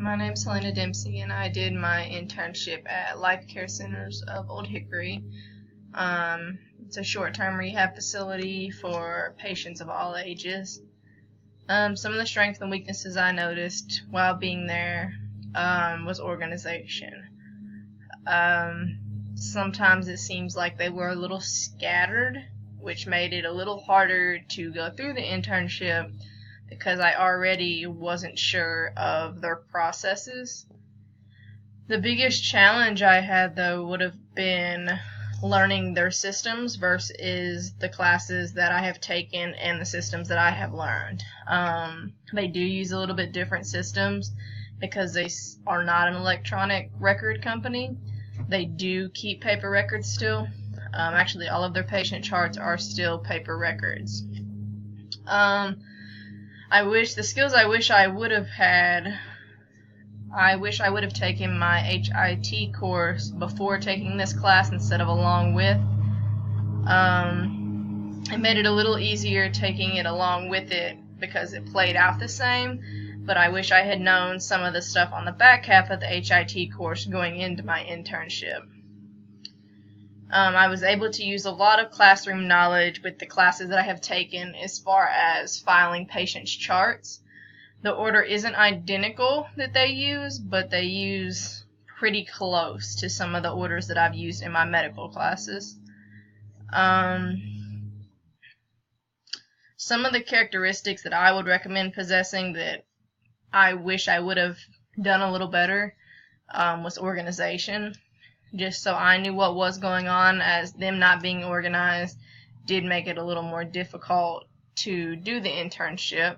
My name's Helena Dempsey, and I did my internship at Life Care Centers of Old Hickory. It's a short-term rehab facility for patients of all ages. Some of the strengths and weaknesses I noticed while being there was organization. Sometimes it seems like they were a little scattered, which made it a little harder to go through the internship because I already wasn't sure of their processes. The biggest challenge I had, though, would have been learning their systems versus the classes that I have taken and the systems that I have learned. They do use a little bit different systems because they are not an electronic record company. They do keep paper records still. Actually, all of their patient charts are still paper records. The skills I wish I would have had, I wish I would have taken my HIT course before taking this class instead of along with. It made it a little easier taking it along with it because it played out the same, but I wish I had known some of the stuff on the back half of the HIT course going into my internship. I was able to use a lot of classroom knowledge with the classes that I have taken as far as filing patients' charts. The order isn't identical that they use, but they use pretty close to some of the orders that I've used in my medical classes. Some of the characteristics that I would recommend possessing that I wish I would have done a little better was organization. Just so I knew what was going on, as them not being organized did make it a little more difficult to do the internship.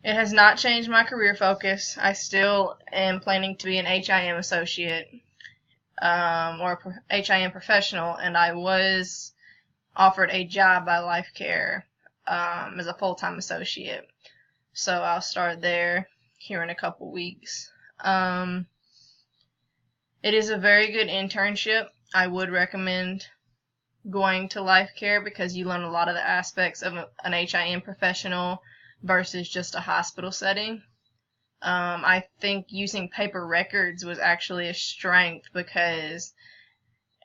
It has not changed my career focus. I still am planning to be an HIM associate or HIM professional, and I was offered a job by Life Care as a full-time associate. So I'll start there here in a couple weeks. It is a very good internship. I would recommend going to Life Care because you learn a lot of the aspects of an HIM professional versus just a hospital setting. I think using paper records was actually a strength because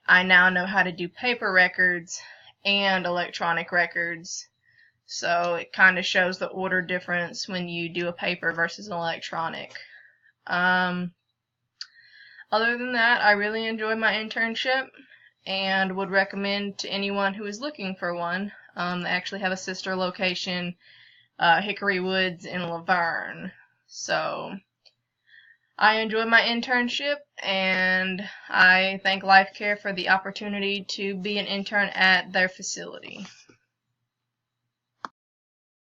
I now know how to do paper records and electronic records. So it kind of shows the order difference when you do a paper versus an electronic. Other than that, I really enjoyed my internship and would recommend to anyone who is looking for one. They actually have a sister location, Hickory Woods in Laverne. So I enjoyed my internship, and I thank Life Care for the opportunity to be an intern at their facility.